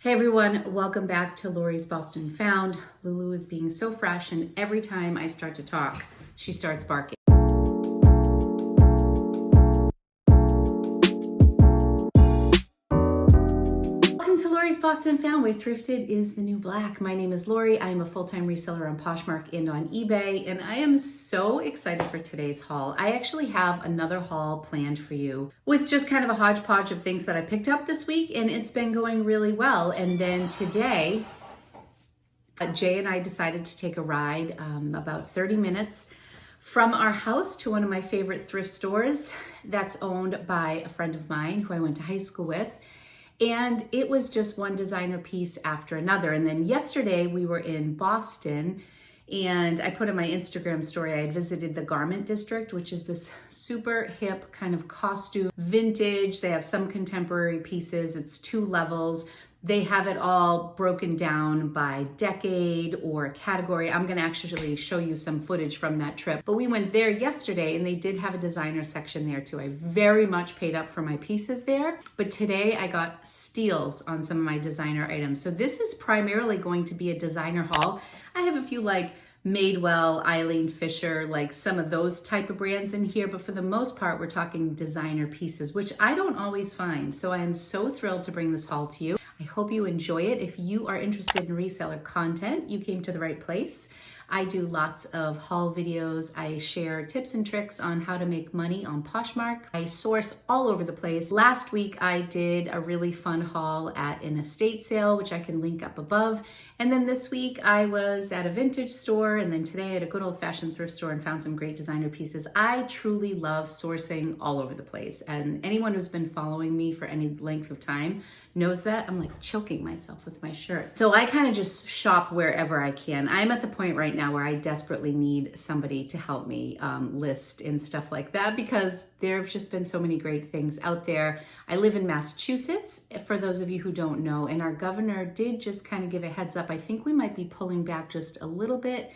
Hey everyone, welcome back to Lori's Boston Found. Lulu is being so fresh, and every time I start to talk, she starts barking. Welcome to Lori's Boston Found, where thrifted is the new black. My name is Lori. I am a full-time reseller on Poshmark and on eBay, and I am so excited for today's haul. I actually have another haul planned for you with just kind of a hodgepodge of things that I picked up this week, and it's been going really well. And then today, Jay and I decided to take a ride about 30 minutes from our house to one of my favorite thrift stores that's owned by a friend of mine who I went to high school with. And it was just one designer piece after another. And then yesterday we were in Boston, and I put in my Instagram story, I had visited the Garment District, which is this super hip kind of costume, vintage. They have some contemporary pieces. It's 2 levels. They have it all broken down by decade or category. I'm gonna actually show you some footage from that trip. But we went there yesterday, and they did have a designer section there too. I very much paid up for my pieces there. But today I got steals on some of my designer items. So this is primarily going to be a designer haul. I have a few like Madewell, Eileen Fishers, like some of those type of brands in here, but for the most part, we're talking designer pieces, which I don't always find. So I am so thrilled to bring this haul to you. I hope you enjoy it. If you are interested in reseller content, you came to the right place. I do lots of haul videos. I share tips and tricks on how to make money on Poshmark. I source all over the place. Last week, I did a really fun haul at an estate sale, which I can link up above. And then this week, I was at a vintage store, and then today at a good old-fashioned thrift store and found some great designer pieces. I truly love sourcing all over the place. And anyone who's been following me for any length of time knows that. I'm like choking myself with my shirt. So I kind of just shop wherever I can. I'm at the point right now where I desperately need somebody to help me list and stuff like that, because there have just been so many great things out there. I live in Massachusetts, for those of you who don't know, and our governor did just kind of give a heads up. I think we might be pulling back just a little bit.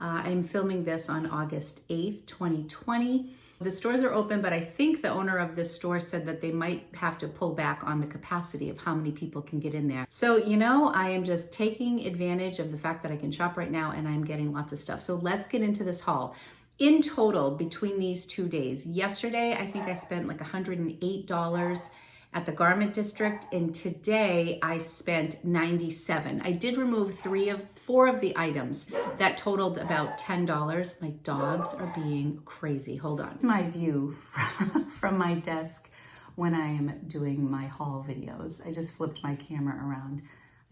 I'm filming this on August 8th, 2020. The stores are open, but I think the owner of this store said that they might have to pull back on the capacity of how many people can get in there. So, you know, I am just taking advantage of the fact that I can shop right now, and I'm getting lots of stuff. So let's get into this haul. In total, between these 2 days, yesterday, I think I spent like $108 at the Garment District, and today I spent $97. I did remove 4 of the items that totaled about $10. My dogs are being crazy. Hold on. This is my view from my desk when I am doing my haul videos. I just flipped my camera around.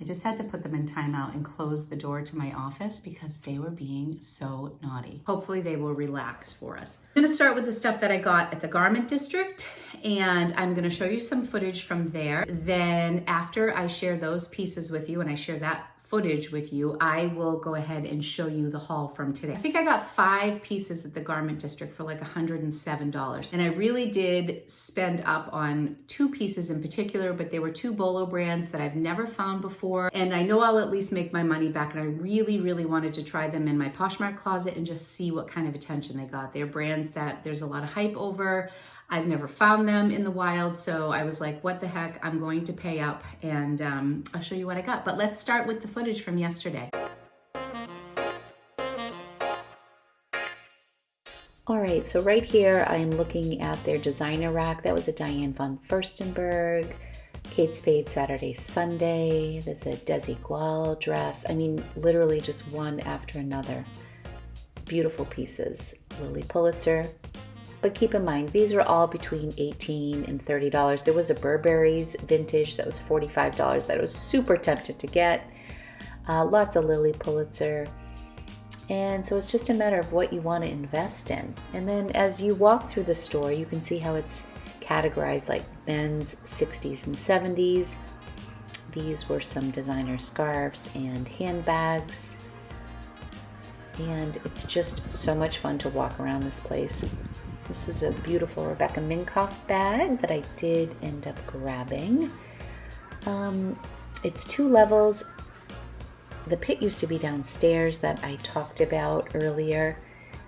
I just had to put them in timeout and close the door to my office because they were being so naughty. Hopefully they will relax for us. I'm gonna start with the stuff that I got at the Garment District, and I'm gonna show you some footage from there. Then after I share those pieces with you and I share that footage with you, I will go ahead and show you the haul from today. I think I got 5 pieces at the Garment District for like $107. And I really did spend up on 2 pieces in particular, but they were 2 Bolo brands that I've never found before. And I know I'll at least make my money back. And I really, really wanted to try them in my Poshmark closet and just see what kind of attention they got. They're brands that there's a lot of hype over. I've never found them in the wild, so I was like, what the heck, I'm going to pay up, and I'll show you what I got. But let's start with the footage from yesterday. All right, so right here, I am looking at their designer rack. That was a Diane von Furstenberg, Kate Spade Saturday Sunday. There's a Desigual dress. I mean, literally just one after another. Beautiful pieces. Lily Pulitzer. But keep in mind, these are all between $18 and $30. There was a Burberry's vintage that was $45 that I was super tempted to get. Lots of Lily Pulitzer. And so it's just a matter of what you want to invest in. And then as you walk through the store, you can see how it's categorized like men's 60s and 70s. These were some designer scarves and handbags. And it's just so much fun to walk around this place. This was a beautiful Rebecca Minkoff bag that I did end up grabbing. It's 2 levels. The pit used to be downstairs that I talked about earlier,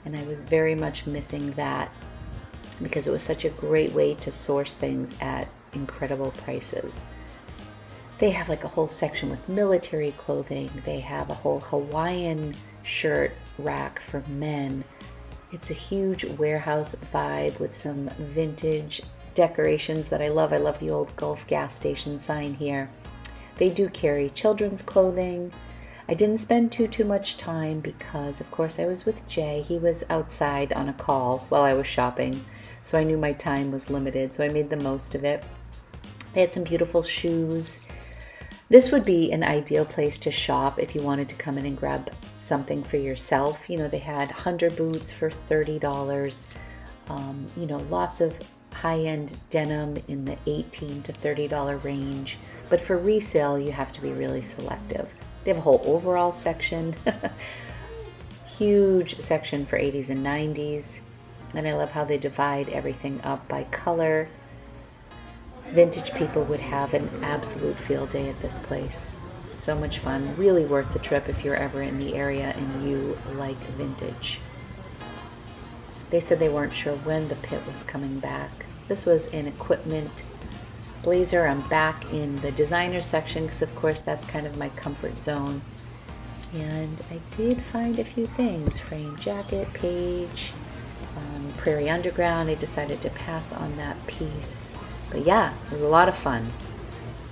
and I was very much missing that because it was such a great way to source things at incredible prices. They have like a whole section with military clothing. They have a whole Hawaiian shirt rack for men. It's a huge warehouse vibe with some vintage decorations that I love. I love the old Gulf gas station sign here. They do carry children's clothing. I didn't spend too much time because, of course, I was with Jay. He was outside on a call while I was shopping, so I knew my time was limited, so I made the most of it. They had some beautiful shoes. This would be an ideal place to shop if you wanted to come in and grab something for yourself. You know, they had Hunter boots for $30. You know, lots of high-end denim in the $18 to $30 range. But for resale, you have to be really selective. They have a whole overall section, huge section for 80s and 90s. And I love how they divide everything up by color. Vintage people would have an absolute field day at this place. So much fun. Really worth the trip if you're ever in the area and you like vintage. They said they weren't sure when the pit was coming back. This was an equipment blazer. I'm back in the designer section because of course that's kind of my comfort zone. And I did find a few things. Frame jacket, page, Prairie Underground. I decided to pass on that piece. But yeah, it was a lot of fun.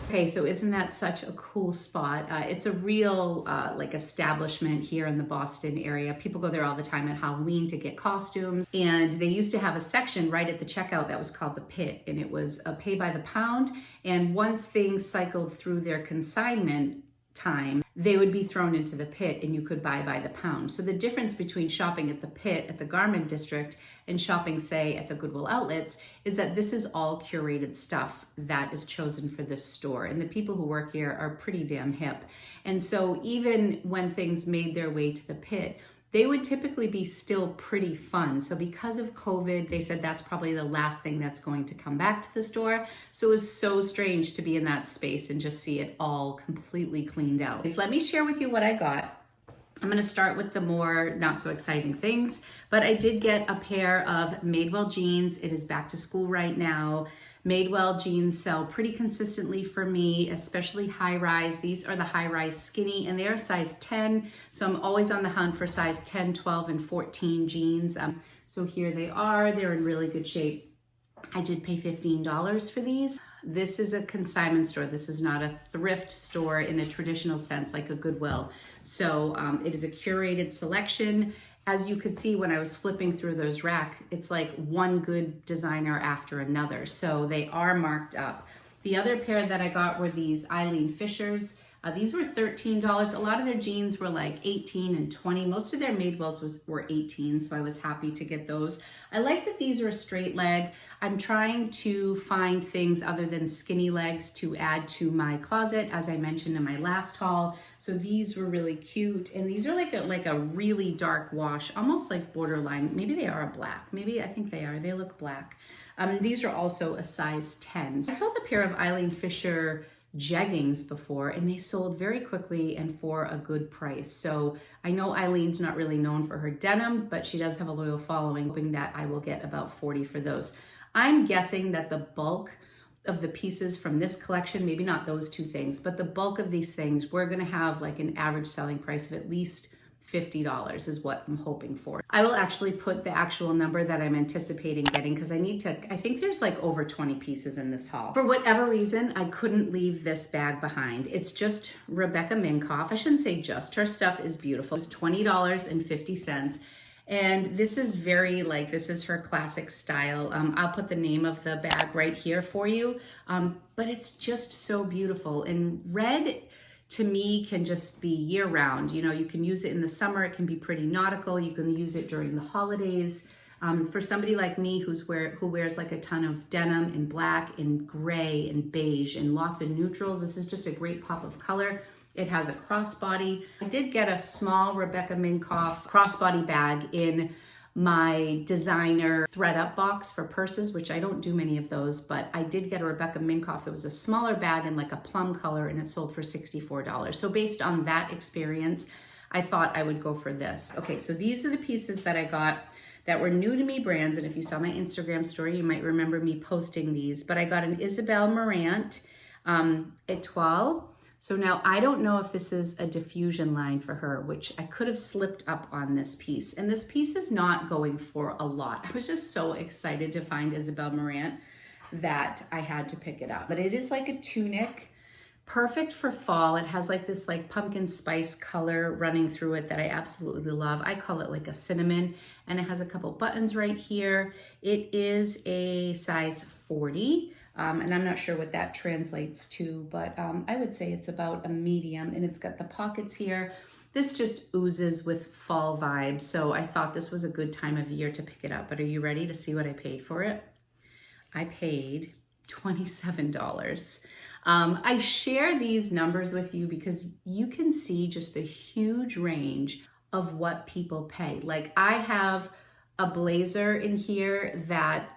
Okay, so isn't that such a cool spot? It's a real like establishment here in the Boston area. People go there all the time at Halloween to get costumes. And they used to have a section right at the checkout that was called the Pit. And it was a pay by the pound. And once things cycled through their consignment time, they would be thrown into the Pit and you could buy by the pound. So the difference between shopping at the Pit at the Garment District and shopping, say, at the Goodwill outlets is that this is all curated stuff that is chosen for this store. And the people who work here are pretty damn hip. And so even when things made their way to the Pit, they would typically be still pretty fun. So because of COVID, they said that's probably the last thing that's going to come back to the store. So it was so strange to be in that space and just see it all completely cleaned out. So let me share with you what I got. I'm going to start with the more not so exciting things, but I did get a pair of Madewell jeans. It is back to school right now. Madewell jeans sell pretty consistently for me, especially high rise. These are the high rise skinny and they're size 10. So I'm always on the hunt for size 10, 12, and 14 jeans. So here they are. They're in really good shape. I did pay $15 for these. This is a consignment store. This is not a thrift store in a traditional sense like a Goodwill. So it is a curated selection. As you could see when I was flipping through those racks, it's like one good designer after another. So they are marked up. The other pair that I got were these Eileen Fishers. These were $13. A lot of their jeans were like 18 and 20. Most of their Madewells were 18, so I was happy to get those. I like that these are a straight leg. I'm trying to find things other than skinny legs to add to my closet, as I mentioned in my last haul. So these were really cute, and these are like a really dark wash, almost like borderline. Maybe they are a black. Maybe I think they are. They look black. These are also a size 10. I saw the pair of Eileen Fisher jeggings before and they sold very quickly and for a good price. So I know Eileen's not really known for her denim, but she does have a loyal following, hoping that I will get about 40 for those. I'm guessing that the bulk of the pieces from this collection, maybe not those two things, but the bulk of these things, we're gonna have like an average selling price of at least $50 is what I'm hoping for. I will actually put the actual number that I'm anticipating getting because I think there's like over 20 pieces in this haul. For whatever reason, I couldn't leave this bag behind. It's just Rebecca Minkoff. I shouldn't say just, her stuff is beautiful. It's $20.50. And this is this is her classic style. I'll put the name of the bag right here for you. But it's just so beautiful. And red, to me, can just be year round. You know, you can use it in the summer. It can be pretty nautical. You can use it during the holidays. For somebody like me who wears like a ton of denim and black and gray and beige and lots of neutrals, this is just a great pop of color. It has a crossbody. I did get a small Rebecca Minkoff crossbody bag in my designer thread up box for purses, which I don't do many of those, but I did get a Rebecca Minkoff. It was a smaller bag in like a plum color and it sold for $64. So based on that experience, I thought I would go for this. Okay, so these are the pieces that I got that were new to me brands. And if you saw my Instagram story, you might remember me posting these, but I got an Isabelle Marant. Étoile. So now I don't know if this is a diffusion line for her, which I could have slipped up on this piece. And this piece is not going for a lot. I was just so excited to find Isabelle Marant that I had to pick it up. But it is like a tunic, perfect for fall. It has like this like pumpkin spice color running through it that I absolutely love. I call it like a cinnamon, and it has a couple buttons right here. It is a size 40. And I'm not sure what that translates to, but I would say it's about a medium, and it's got the pockets here. This just oozes with fall vibes, so I thought this was a good time of year to pick it up. But are you ready to see what I paid for it? I paid $27. I share these numbers with you because you can see just a huge range of what people pay. Like I have a blazer in here that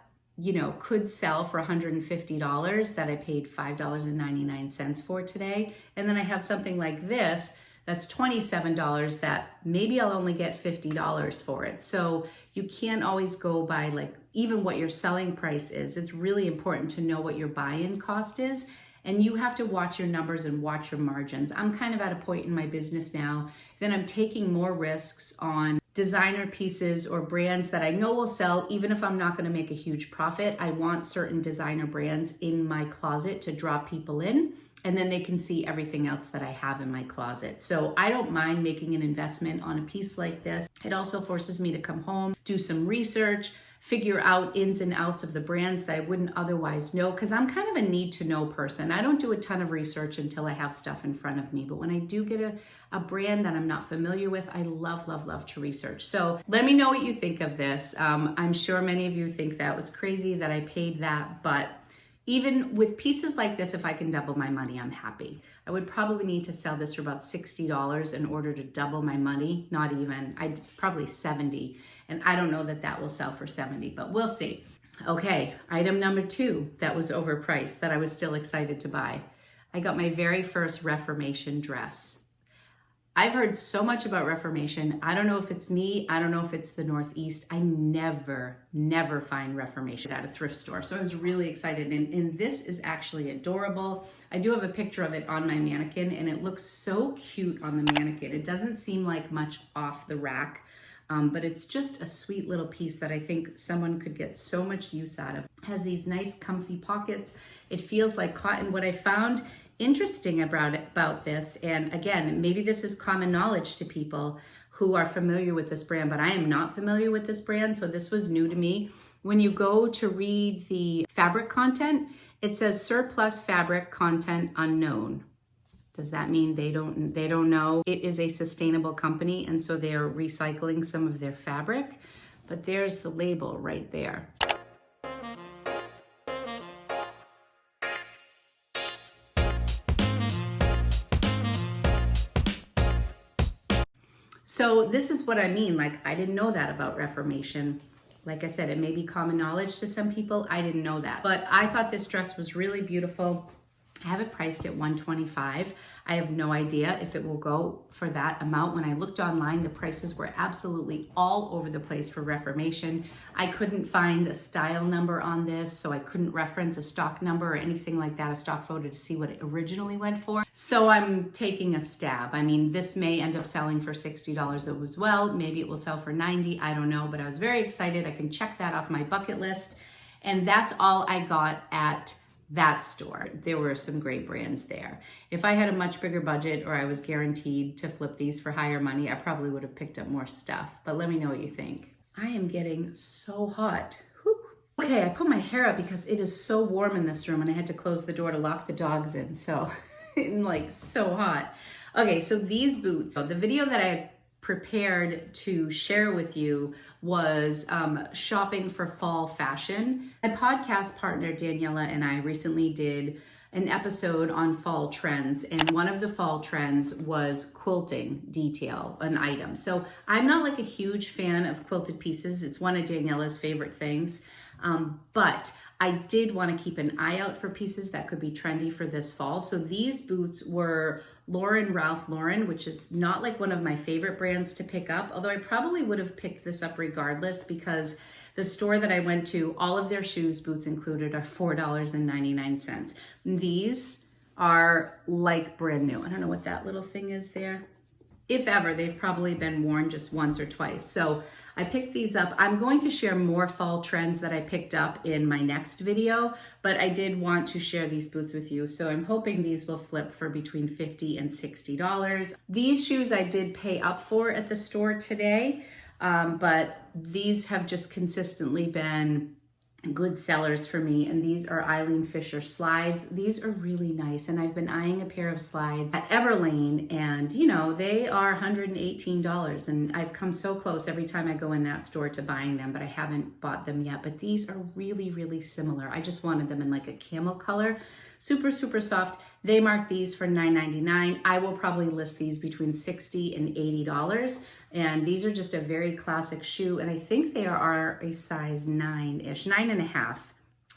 could sell for $150 that I paid $5.99 for today. And then I have something like this that's $27 that maybe I'll only get $50 for it. So you can't always go by like even what your selling price is. It's really important to know what your buy-in cost is. And you have to watch your numbers and watch your margins. I'm kind of at a point in my business now that I'm taking more risks on designer pieces or brands that I know will sell, even if I'm not going to make a huge profit. I want certain designer brands in my closet to draw people in, and then they can see everything else that I have in my closet. So I don't mind making an investment on a piece like this. It also forces me to come home, do some research, figure out ins and outs of the brands that I wouldn't otherwise know, because I'm kind of a need to know person. I don't do a ton of research until I have stuff in front of me, but when I do get a brand that I'm not familiar with, I love, love, love to research. So let me know what you think of this. I'm sure many of you think that was crazy that I paid that, but even with pieces like this, if I can double my money, I'm happy. I would probably need to sell this for about $60 in order to double my money. Not even, I'd probably 70. And I don't know that that will sell for 70, but we'll see. Okay, item number 2 that was overpriced that I was still excited to buy. I got my very first Reformation dress. I've heard so much about Reformation. I don't know if it's me. I don't know if it's the Northeast. I never find Reformation at a thrift store. So I was really excited. And this is actually adorable. I do have a picture of it on my mannequin, and it looks so cute on the mannequin. It doesn't seem like much off the rack, but it's just a sweet little piece that I think someone could get so much use out of. It has these nice comfy pockets. It feels like cotton. What I found interesting about this, and again, maybe this is common knowledge to people who are familiar with this brand, but I am not familiar with this brand, so this was new to me. When you go to read the fabric content, it says surplus fabric content unknown. Does that mean they don't know? It is a sustainable company, and so they're recycling some of their fabric, but there's the label right there. So this is what I mean. Like, I didn't know that about Reformation. Like I said, it may be common knowledge to some people. I didn't know that. But I thought this dress was really beautiful. I have it priced at $125. I have no idea if it will go for that amount. When I looked online, the prices were absolutely all over the place for Reformation. I couldn't find a style number on this, so I couldn't reference a stock number or anything like that, a stock photo, to see what it originally went for. So I'm taking a stab. I mean, this may end up selling for $60 as well. Maybe it will sell for $90. I don't know, but I was very excited. I can check that off my bucket list. And that's all I got at that store. There were some great brands there. If I had a much bigger budget or I was guaranteed to flip these for higher money, I probably would have picked up more stuff. But let me know what you think. I am getting so hot. Whew. Okay, I put my hair up because it is so warm in this room, and I had to close the door to lock the dogs in. So I'm like so hot. Okay, so these boots, the video that I prepared to share with you was shopping for fall fashion. My podcast partner Daniela and I recently did an episode on fall trends, and one of the fall trends was quilting detail, an item. So I'm not like a huge fan of quilted pieces. It's one of Daniela's favorite things, but I did want to keep an eye out for pieces that could be trendy for this fall. So these boots were Ralph Lauren, which is not like one of my favorite brands to pick up, although I probably would have picked this up regardless, because the store that I went to, all of their shoes, boots included, are $4.99. These are like brand new. I don't know what that little thing is there. If ever, they've probably been worn just once or twice. So I picked these up. I'm going to share more fall trends that I picked up in my next video, but I did want to share these boots with you. So I'm hoping these will flip for between $50 and $60. These shoes I did pay up for at the store today, but these have just consistently been good sellers for me, and these are Eileen Fishers slides. These are really nice, and I've been eyeing a pair of slides at Everlane, and you know, they are $118, and I've come so close every time I go in that store to buying them, but I haven't bought them yet. But these are really, really similar. I just wanted them in like a camel color. Super, super soft. They marked these for $9.99. I will probably list these between $60 and $80. And these are just a very classic shoe. And I think they are a size 9-ish, 9.5.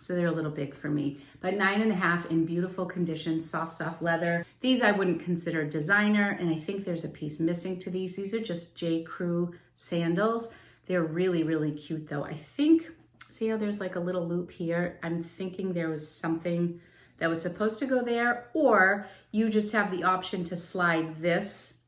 So they're a little big for me, but 9.5 in beautiful condition, soft leather. These I wouldn't consider designer. And I think there's a piece missing to these. These are just Crew Sandals. They're really, really cute though. I think, see how there's like a little loop here? I'm thinking there was something that was supposed to go there, or you just have the option to slide this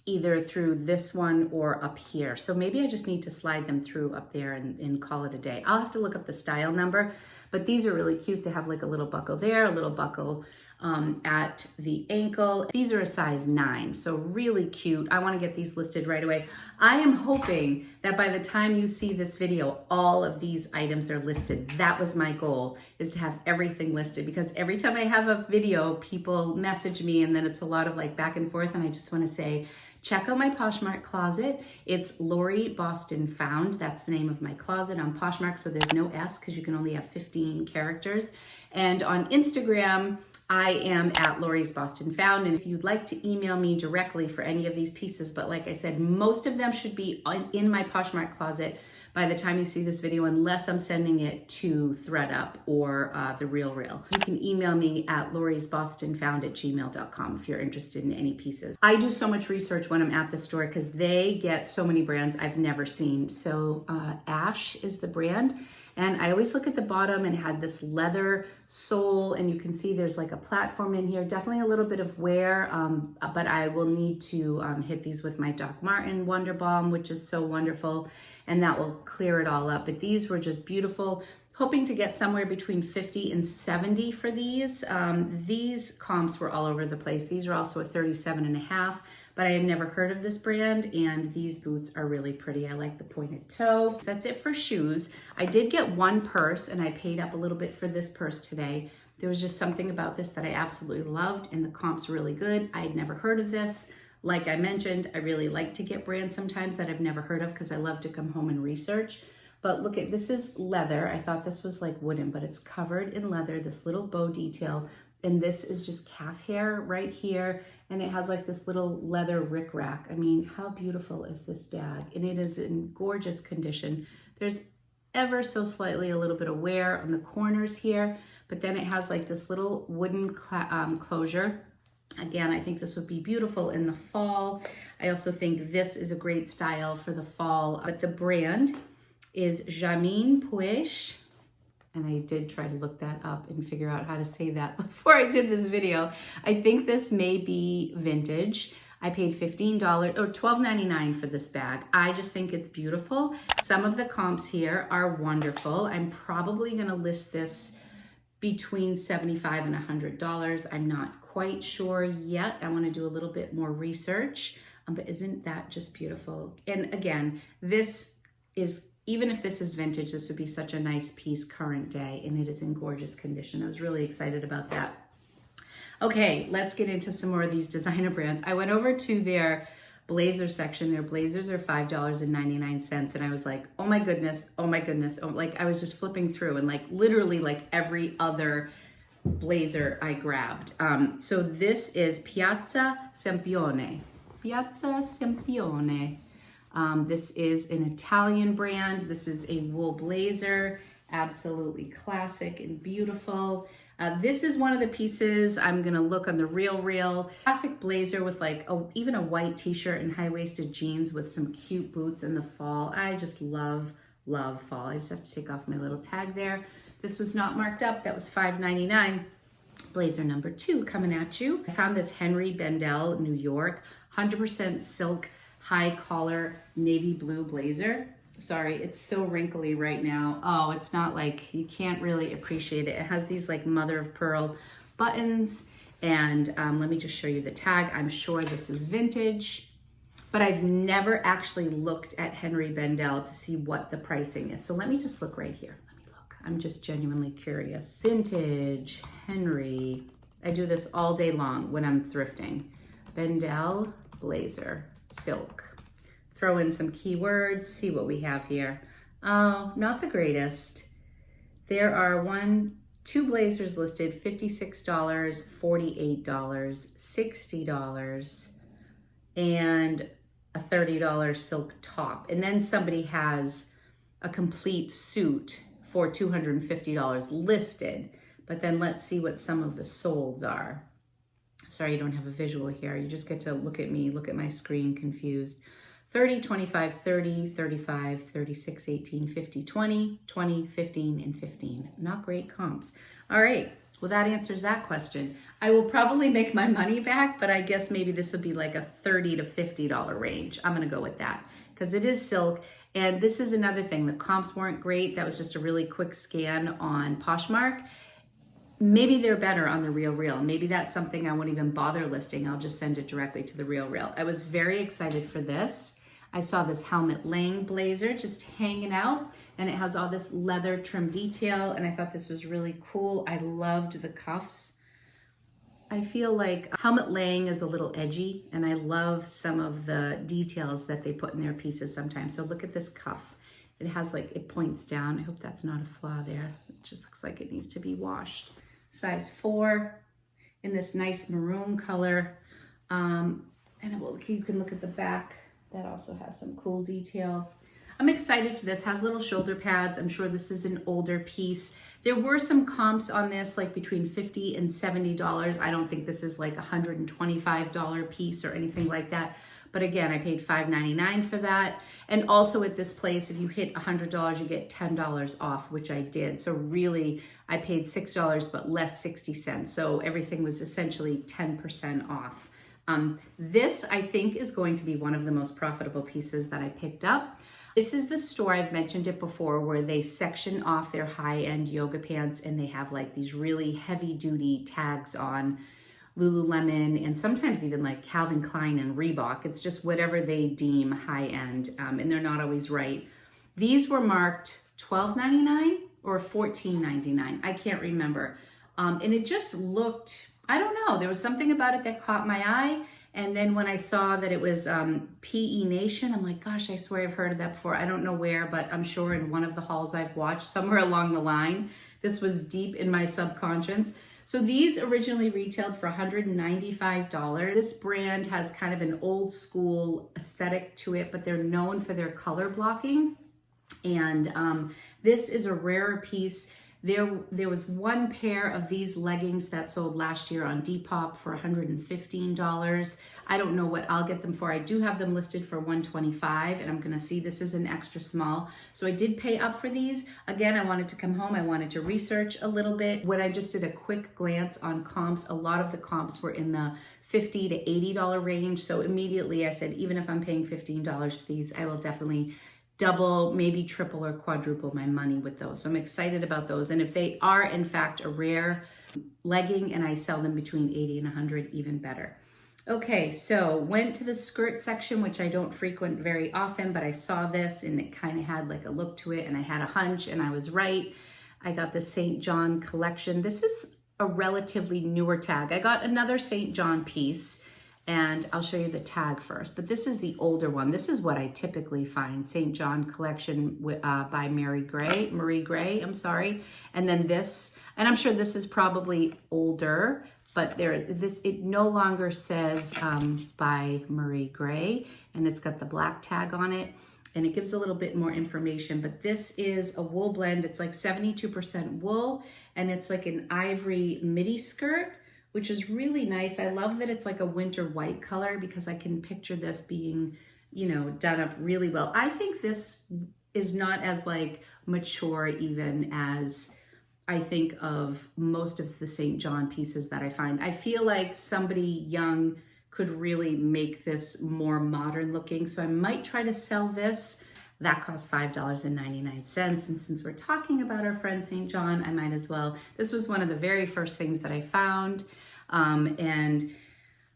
either through this one or up here. So maybe I just need to slide them through up there and call it a day. I'll have to look up the style number, but these are really cute. They have like a little buckle there, a little buckle at the ankle. These are a size 9, so really cute. I want to get these listed right away. I am hoping that by the time you see this video, all of these items are listed. That was my goal, is to have everything listed, because every time I have a video, people message me and then it's a lot of like back and forth, and I just want to say, check out my Poshmark closet. It's LORIBOSTONFOUND. That's the name of my closet on Poshmark, so there's no S because you can only have 15 characters. And on Instagram, I am at lorisbostonfound, and if you'd like to email me directly for any of these pieces, but like I said, most of them should be in my Poshmark closet by the time you see this video, unless I'm sending it to ThredUp or The Real. You can email me at lorisbostonfound@gmail.com if you're interested in any pieces. I do so much research when I'm at the store because they get so many brands I've never seen. So Ash is the brand. And I always look at the bottom and had this leather sole, and you can see there's like a platform in here, definitely a little bit of wear, but I will need to hit these with my Doc Martin Wonder Balm, which is so wonderful, and that will clear it all up. But these were just beautiful. Hoping to get somewhere between 50 and 70 for these. These comps were all over the place. These are also a 37.5. But I had never heard of this brand, and these boots are really pretty. I like the pointed toe. That's it for shoes. I did get one purse, and I paid up a little bit for this purse today. There was just something about this that I absolutely loved, and the comp's really good. I had never heard of this. Like I mentioned, I really like to get brands sometimes that I've never heard of because I love to come home and research. But look at, this is leather. I thought this was like wooden, but it's covered in leather, this little bow detail. And this is just calf hair right here. And it has like this little leather rickrack. I mean, how beautiful is this bag? And it is in gorgeous condition. There's ever so slightly a little bit of wear on the corners here, but then it has like this little wooden closure. Again, I think this would be beautiful in the fall. I also think this is a great style for the fall. But the brand is Jamin Puech. And I did try to look that up and figure out how to say that before I did this video. I think this may be vintage. I paid $15 or $12.99 for this bag. I just think it's beautiful. Some of the comps here are wonderful. I'm probably gonna list this between $75 and $100. I'm not quite sure yet. I wanna do a little bit more research, but isn't that just beautiful? And again, this is, even if this is vintage, this would be such a nice piece current day, and it is in gorgeous condition. I was really excited about that. Okay, let's get into some more of these designer brands. I went over to their blazer section. Their blazers are $5.99, and I was like, oh my goodness, oh my goodness. Oh, like I was just flipping through, and like literally like every other blazer I grabbed. So this is Piazza Sempione. Piazza Sempione. This is an Italian brand. This is a wool blazer, absolutely classic and beautiful. This is one of the pieces I'm gonna look on the Real. Classic blazer with like even a white t-shirt and high-waisted jeans with some cute boots in the fall. I just love fall. I just have to take off my little tag there. This was not marked up. That was $5.99. Blazer number 2 coming at you. I found this Henry Bendel, New York, 100% silk, high collar, navy blue blazer. Sorry, it's so wrinkly right now. Oh, it's not like, you can't really appreciate it. It has these like mother of pearl buttons. And let me just show you the tag. I'm sure this is vintage, but I've never actually looked at Henry Bendel to see what the pricing is. So let me just look right here. Let me look. I'm just genuinely curious. Vintage Henry. I do this all day long when I'm thrifting. Bendel blazer, silk. Throw in some keywords, see what we have here. Oh, not the greatest. There are 2 blazers listed, $56, $48, $60, and a $30 silk top. And then somebody has a complete suit for $250 listed. But then let's see what some of the solds are. Sorry, you don't have a visual here. You just get to look at me, look at my screen confused. 30, 25, 30, 35, 36, 18, 50, 20, 20, 15, and 15. Not great comps. All right, well that answers that question. I will probably make my money back, but I guess maybe this would be like a $30 to $50 range. I'm gonna go with that because it is silk. And this is another thing, the comps weren't great. That was just a really quick scan on Poshmark. Maybe they're better on the Real. Maybe that's something I won't even bother listing. I'll just send it directly to the Real. I was very excited for this. I saw this Helmut Lang blazer just hanging out, and it has all this leather trim detail, and I thought this was really cool. I loved the cuffs. I feel like Helmut Lang is a little edgy, and I love some of the details that they put in their pieces sometimes. So look at this cuff. It has like, it points down. I hope that's not a flaw there. It just looks like it needs to be washed. Size 4 in this nice maroon color. And you can look at the back. That also has some cool detail. I'm excited for this. Has little shoulder pads. I'm sure this is an older piece. There were some comps on this, like between $50 and $70. I don't think this is like a $125 piece or anything like that. But again, I paid $5.99 for that. And also at this place, if you hit $100, you get $10 off, which I did. So really, I paid $6, but less 60 cents. So everything was essentially 10% off. This, I think, is going to be one of the most profitable pieces that I picked up. This is the store, I've mentioned it before, where they section off their high-end yoga pants and they have like these really heavy-duty tags on Lululemon and sometimes even like Calvin Klein and Reebok. It's just whatever they deem high-end, and they're not always right. These were marked $12.99 or $14.99. I can't remember. And it just looked, I don't know, there was something about it that caught my eye. And then when I saw that it was PE Nation, I'm like, gosh, I swear I've heard of that before. I don't know where, but I'm sure in one of the hauls I've watched, somewhere along the line, this was deep in my subconscious. So these originally retailed for $195. This brand has kind of an old school aesthetic to it, but they're known for their color blocking. And this is a rarer piece. There was one pair of these leggings that sold last year on Depop for $115. I don't know what I'll get them for. I do have them listed for $125, and I'm gonna see this is an extra small. So I did pay up for these. Again, I wanted to come home. I wanted to research a little bit. When I just did a quick glance on comps, a lot of the comps were in the $50 to $80 range. So immediately I said, even if I'm paying $15 for these, I will definitely double, maybe triple or quadruple my money with those. So I'm excited about those. And if they are in fact a rare legging and I sell them between 80 and 100, even better. Okay, so went to the skirt section, which I don't frequent very often, but I saw this and it kind of had like a look to it and I had a hunch and I was right. I got the St. John collection. This is a relatively newer tag. I got another St. John piece, and I'll show you the tag first, but this is the older one. This is what I typically find, St. John collection by Marie Gray, I'm sorry. And then this, and I'm sure this is probably older, but it no longer says by Marie Gray, and it's got the black tag on it, and it gives a little bit more information, but this is a wool blend. It's like 72% wool, and it's like an ivory midi skirt, which is really nice. I love that it's like a winter white color because I can picture this being, you know, done up really well. I think this is not as like mature even as I think of most of the St. John pieces that I find. I feel like somebody young could really make this more modern looking. So I might try to sell this. That cost $5.99. And since we're talking about our friend St. John, I might as well. This was one of the very first things that I found. And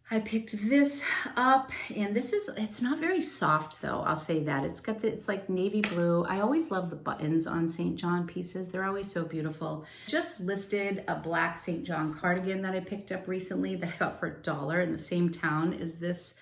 I picked this up, and it's not very soft though, I'll say that. It's like navy blue. I always love the buttons on St. John pieces. They're always so beautiful. Just listed a black St. John cardigan that I picked up recently that I got for $1 in the same town as this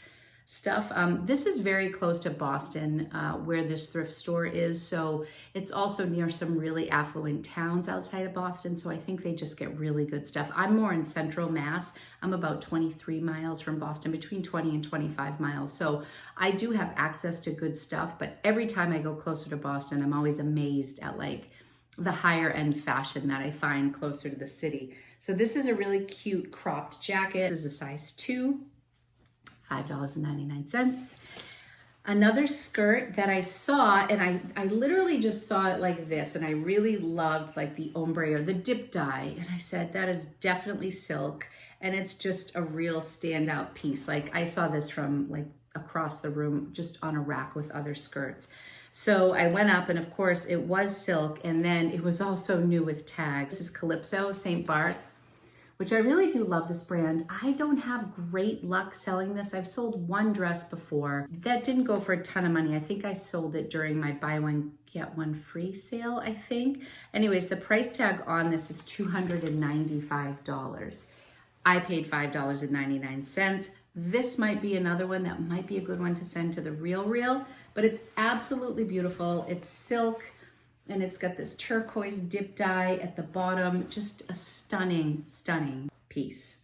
stuff. This is very close to Boston, where this thrift store is. So it's also near some really affluent towns outside of Boston. So I think they just get really good stuff. I'm more in central Mass. I'm about 23 miles from Boston, between 20 and 25 miles. So I do have access to good stuff, but every time I go closer to Boston, I'm always amazed at like the higher end fashion that I find closer to the city. So this is a really cute cropped jacket. This is a size 2. $5.99. Another skirt that I saw, and I literally just saw it like this, and I really loved like the ombre or the dip dye, and I said that is definitely silk, and it's just a real standout piece. Like I saw this from like across the room, just on a rack with other skirts. So I went up, and of course it was silk, and then it was also new with tags. This is Calypso St. Barth, which I really do love this brand. I don't have great luck selling this. I've sold one dress before. That didn't go for a ton of money. I think I sold it during my buy one, get one free sale, I think. Anyways, the price tag on this is $295. I paid $5.99. This might be another one that might be a good one to send to the Real, but it's absolutely beautiful. It's silk, and it's got this turquoise dip dye at the bottom. Just a stunning, stunning piece.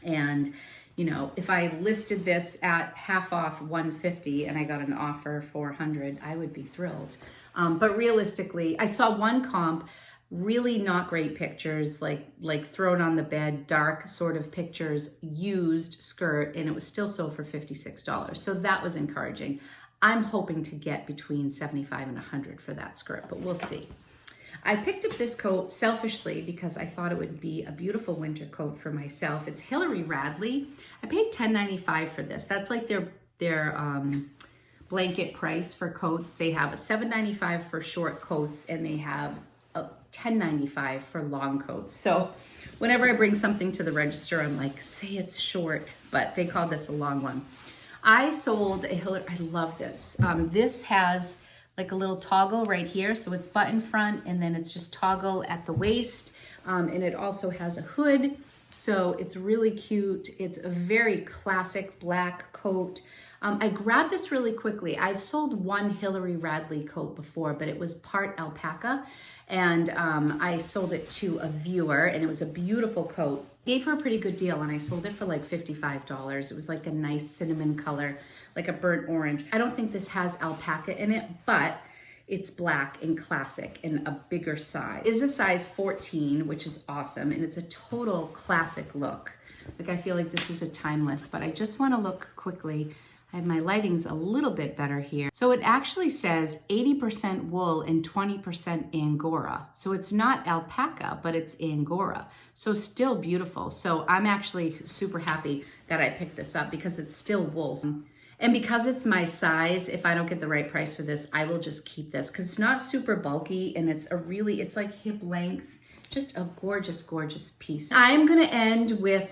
And, you know, if I listed this at half off $150 and I got an offer for $100, I would be thrilled. But realistically, I saw one comp, really not great pictures, like thrown on the bed, dark sort of pictures, used skirt, and it was still sold for $56. So that was encouraging. I'm hoping to get between $75 and $100 for that skirt, but we'll see. I picked up this coat selfishly because I thought it would be a beautiful winter coat for myself. It's Hillary Radley. I paid $10.95 for this. That's like their blanket price for coats. They have a $7.95 for short coats, and they have a $10.95 for long coats. So whenever I bring something to the register, I'm like, say it's short, but they call this a long one. I sold a Hillary, I love this. This has like a little toggle right here. So it's button front, and then it's just toggle at the waist. And it also has a hood. So it's really cute. It's a very classic black coat. I grabbed this really quickly. I've sold one Hillary Radley coat before, but it was part alpaca. And I sold it to a viewer, and it was a beautiful coat. Gave her a pretty good deal, and I sold it for like $55. It was like a nice cinnamon color, like a burnt orange. I don't think this has alpaca in it, but it's black and classic and a bigger size. It is a size 14, which is awesome, and it's a total classic look. Like I feel like this is a timeless, but I just want to look quickly. My lighting's a little bit better here. So it actually says 80% wool and 20% Angora. So it's not alpaca, but it's Angora. So still beautiful. So I'm actually super happy that I picked this up because it's still wool. And because it's my size, if I don't get the right price for this, I will just keep this because it's not super bulky, and it's like hip length. Just a gorgeous, gorgeous piece. I'm gonna end with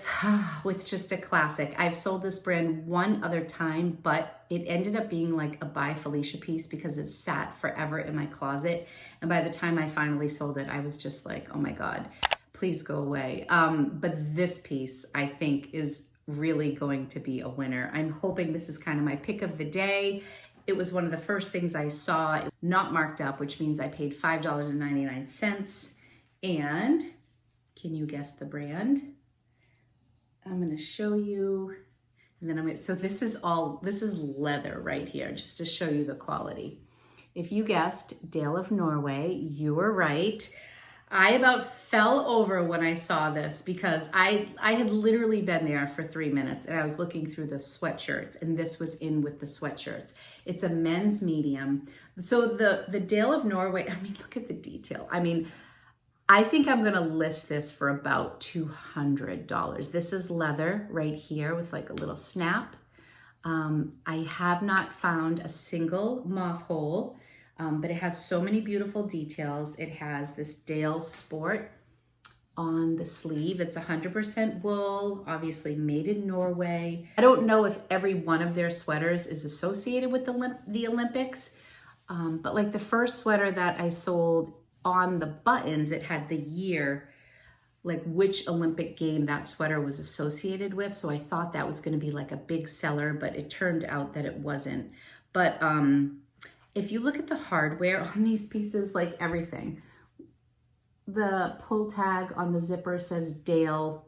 just a classic. I've sold this brand one other time, but it ended up being like a by Felicia piece because it sat forever in my closet. And by the time I finally sold it, I was just like, oh my God, please go away. But this piece, I think, is really going to be a winner. I'm hoping this is kind of my pick of the day. It was one of the first things I saw, not marked up, which means I paid $5.99. And can you guess the brand? I'm gonna show you, and then so this is leather right here, just to show you the quality. If you guessed Dale of Norway, you were right. I about fell over when I saw this because I had literally been there for 3 minutes, and I was looking through the sweatshirts, and this was in with the sweatshirts. It's a men's medium. So the Dale of Norway, I mean, look at the detail. I mean, I think I'm gonna list this for about $200. This is leather right here with like a little snap. I have not found a single moth hole, but it has so many beautiful details. It has this Dale Sport on the sleeve. It's 100% wool, obviously made in Norway. I don't know if every one of their sweaters is associated with the Olympics, but like the first sweater that I sold, on the buttons, it had the year, like which Olympic game that sweater was associated with. So I thought that was going to be like a big seller, but it turned out that it wasn't. But if you look at the hardware on these pieces, like everything, the pull tag on the zipper says Dale.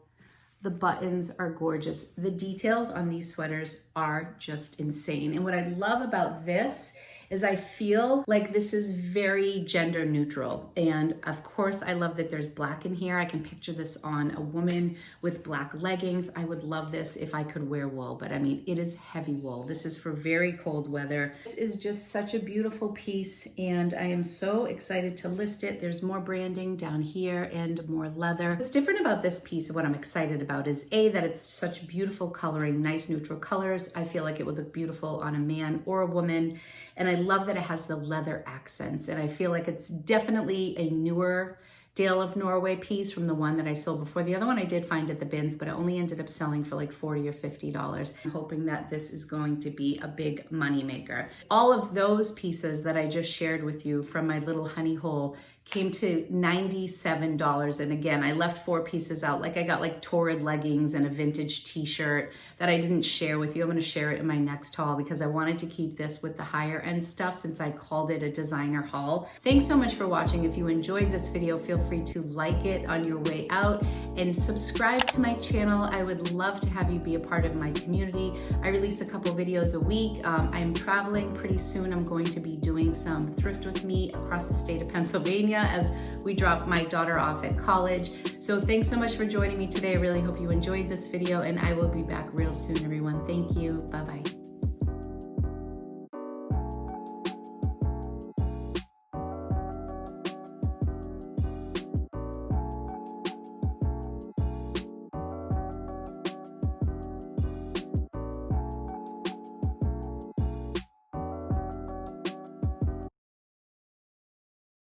The buttons are gorgeous. The details on these sweaters are just insane. And what I love about this is I feel like this is very gender neutral. And of course, I love that there's black in here. I can picture this on a woman with black leggings. I would love this if I could wear wool, but I mean, it is heavy wool. This is for very cold weather. This is just such a beautiful piece, and I am so excited to list it. There's more branding down here and more leather. What's different about this piece and what I'm excited about is A, that it's such beautiful coloring, nice neutral colors. I feel like it would look beautiful on a man or a woman. And I love that it has the leather accents. And I feel like it's definitely a newer Dale of Norway piece from the one that I sold before. The other one I did find at the bins, but it only ended up selling for like $40 or $50. I'm hoping that this is going to be a big money maker. All of those pieces that I just shared with you from my little honey hole came to $97. And again, I left 4 pieces out. Like I got like Torrid leggings and a vintage t-shirt that I didn't share with you. I'm gonna share it in my next haul because I wanted to keep this with the higher end stuff since I called it a designer haul. Thanks so much for watching. If you enjoyed this video, feel free to like it on your way out and subscribe to my channel. I would love to have you be a part of my community. I release a couple videos a week. I'm traveling pretty soon. I'm going to be doing some thrift with me across the state of Pennsylvania as we drop my daughter off at college. So thanks so much for joining me today. I really hope you enjoyed this video, and I will be back real soon, everyone. Thank you. Bye-bye.